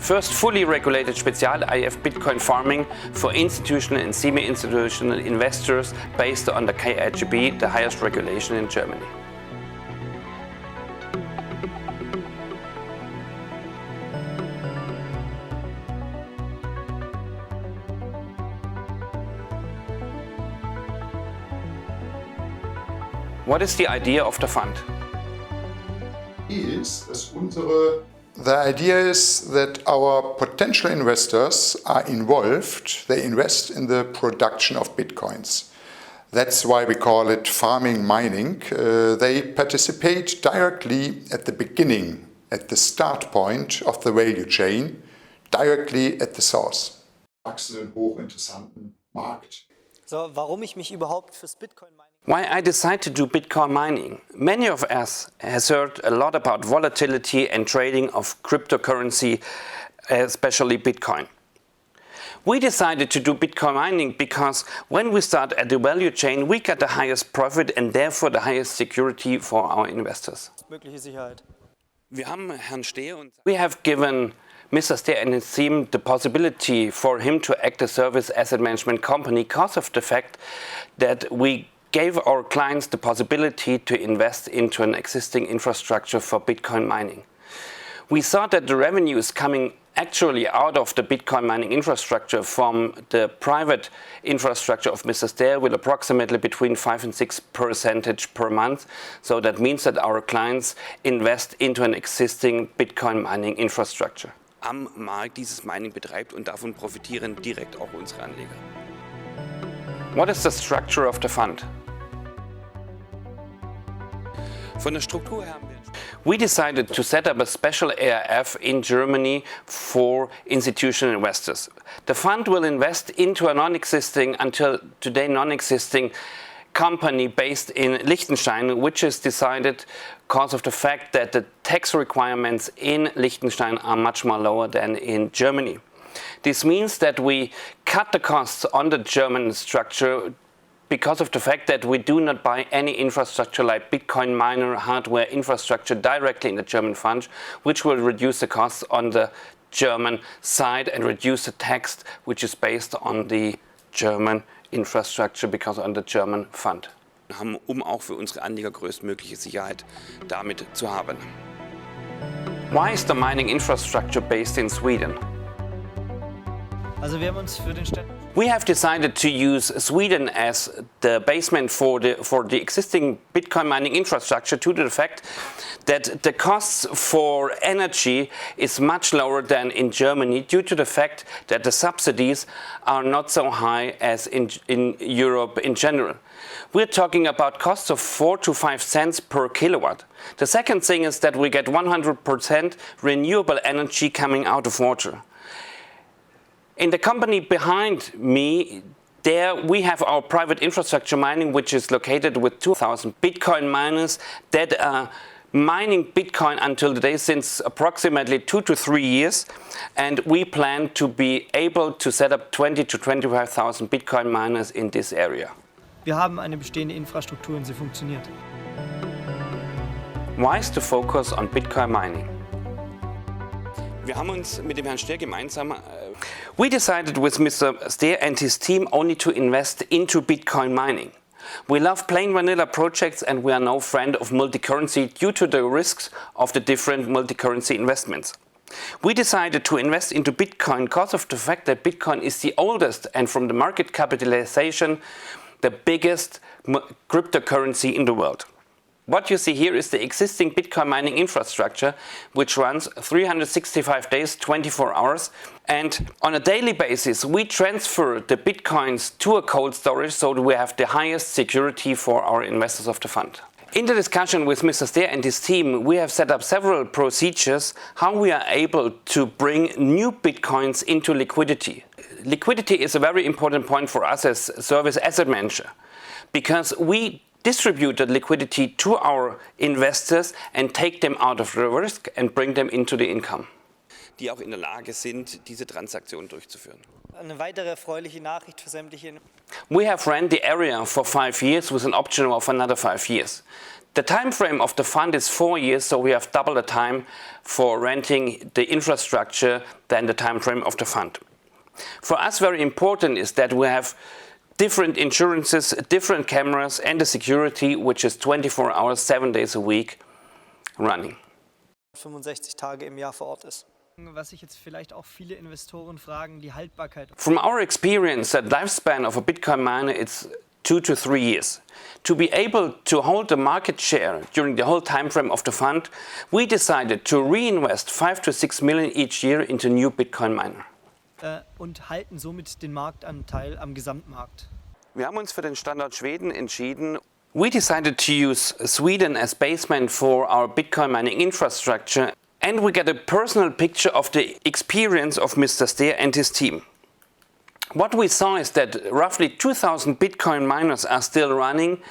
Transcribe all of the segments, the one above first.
First fully regulated Spezial-AIF Bitcoin farming for institutional and semi-institutional investors based on the KIGB, the highest regulation in Germany. What is the idea of the fund? The idea is that our potential investors are involved. They invest in the production of bitcoins. That's why we call it farming mining. They participate directly at the beginning, at the start point of the value chain, directly at the source. So, warum ich mich überhaupt fürs Bitcoin Mining? Why I decided to do Bitcoin mining? Many of us has heard a lot about volatility and trading of cryptocurrency, especially Bitcoin. We decided to do Bitcoin mining because when we start at the value chain, we get the highest profit and therefore the highest security for our investors. Mögliche Sicherheit. We have given Mr. Steer and his team the possibility for him to act as service asset management company because of the fact that we gave our clients the possibility to invest into an existing infrastructure for Bitcoin mining. We saw that the revenue is coming actually out of the Bitcoin mining infrastructure from the private infrastructure of Mr. Steer with approximately between 5 and 6% per month. So that means that our clients invest into an existing Bitcoin mining infrastructure. Am Markt dieses Mining betreibt und davon profitieren direkt auch unsere Anleger. What is the structure of the fund? Von der Struktur her haben wir We decided to set up a special AIF in Germany for institutional investors. The fund will invest into a until today non-existing company based in Liechtenstein, which is decided because of the fact that the tax requirements in Liechtenstein are much more lower than in Germany. This means that we cut the costs on the German structure because of the fact that we do not buy any infrastructure like Bitcoin miner hardware infrastructure directly in the German fund, which will reduce the costs on the German side and reduce the tax which is based on the German infrastructure because on the German fund. Um auch für unsere Anleger größtmögliche Sicherheit damit zu haben. Why is the mining infrastructure based in Sweden? Also wir haben uns für den We have decided to use Sweden as the basement for the existing Bitcoin mining infrastructure due to the fact that the costs for energy is much lower than in Germany due to the fact that the subsidies are not so high as in Europe in general. We're talking about costs of 4 to 5 cents per kilowatt. The second thing is that we get 100% renewable energy coming out of water. In the company behind me, there we have our private infrastructure mining, which is located with 2,000 Bitcoin miners that are mining Bitcoin until today since approximately 2 to 3 years. And we plan to be able to set up 20 to 25,000 Bitcoin miners in this area. Wir haben eine bestehende Infrastruktur und sie funktioniert. Why is the focus on Bitcoin mining? Wir haben uns mit dem Herrn Steer gemeinsam We decided with Mr. Steer and his team only to invest into Bitcoin mining. We love plain vanilla projects and we are no friend of multi-currency due to the risks of the different multi-currency investments. We decided to invest into Bitcoin because of the fact that Bitcoin is the oldest and from the market capitalization the biggest cryptocurrency in the world. What you see here is the existing Bitcoin mining infrastructure, which runs 365 days, 24 hours. And on a daily basis, we transfer the Bitcoins to a cold storage so that we have the highest security for our investors of the fund. In the discussion with Mr. Steer and his team, we have set up several procedures how we are able to bring new Bitcoins into liquidity. Liquidity is a very important point for us as service asset manager because we distribute the liquidity to our investors and take them out of the risk and bring them into the income. Die auch in der Lage sind, diese Transaktion durchzuführen. Eine weitere erfreuliche Nachricht für sämtliche. We have rent the area for 5 years with an option of another 5 years. The time frame of the fund is 4 years, so we have double the time for renting the infrastructure than the time frame of the fund. For us, very important is that we have different insurances, different cameras and the security, which is 24 hours, 7 days a week running. 65 Tage im Jahr vor Ort ist. Was sich jetzt vielleicht auch viele Investoren fragen, die Haltbarkeit. From our experience, the lifespan of a Bitcoin miner is 2 to 3 years. To be able to hold the market share during the whole time frame of the fund, we decided to reinvest 5 to 6 million each year into new Bitcoin miner. Und halten somit den Marktanteil am Gesamtmarkt. Wir haben uns für den Standort Schweden entschieden. We decided to use Sweden as basement for our Bitcoin mining infrastructure, and we get a personal picture of the experience of Mr. Steer and his team. What we saw is that roughly 2,000 Bitcoin miners are still running.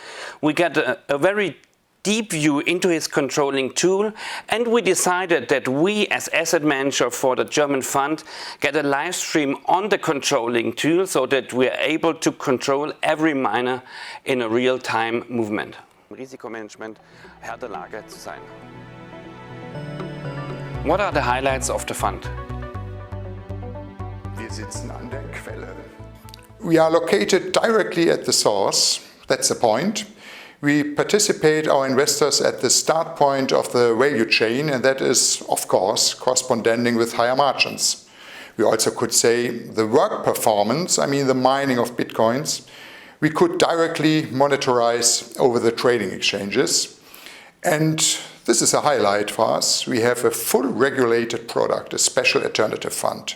We get a very deep view into his controlling tool, and we decided that we as asset manager for the German fund get a live stream on the controlling tool so that we are able to control every miner in a real-time movement. Risikomanagement, Herr der Lage zu sein. What are the highlights of the fund? Wir sitzen an der Quelle. We are located directly at the source, that's the point. We participate our investors at the start point of the value chain, and that is, of course, corresponding with higher margins. We also could say the work performance, I mean the mining of Bitcoins, we could directly monitorize over the trading exchanges. And this is a highlight for us. We have a full regulated product, a special alternative fund.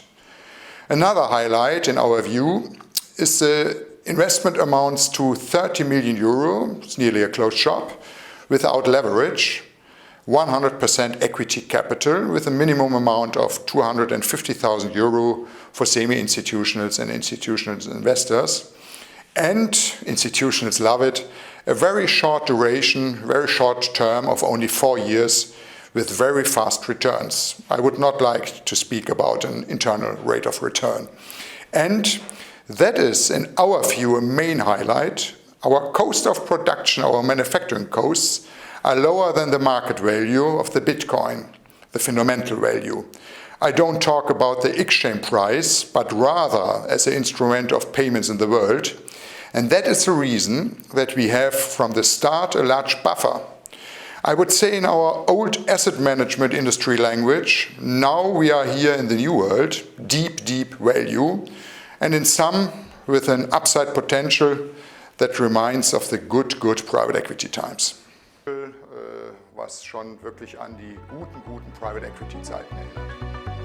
Another highlight in our view is the investment amounts to 30 million euro, it's nearly a closed shop, without leverage, 100% equity capital with a minimum amount of 250,000 euro for semi-institutionals and institutional investors. And institutionals love it, a very short duration, very short term of only 4 years with very fast returns. I would not like to speak about an internal rate of return. And that is, in our view, a main highlight. Our cost of production, our manufacturing costs, are lower than the market value of the Bitcoin, the fundamental value. I don't talk about the exchange price, but rather as an instrument of payments in the world. And that is the reason that we have from the start a large buffer. I would say in our old asset management industry language, now we are here in the new world, deep, deep value. And in some, with an upside potential that reminds of the good private equity times. Was schon wirklich an die guten Private Equity Zeiten erinnert.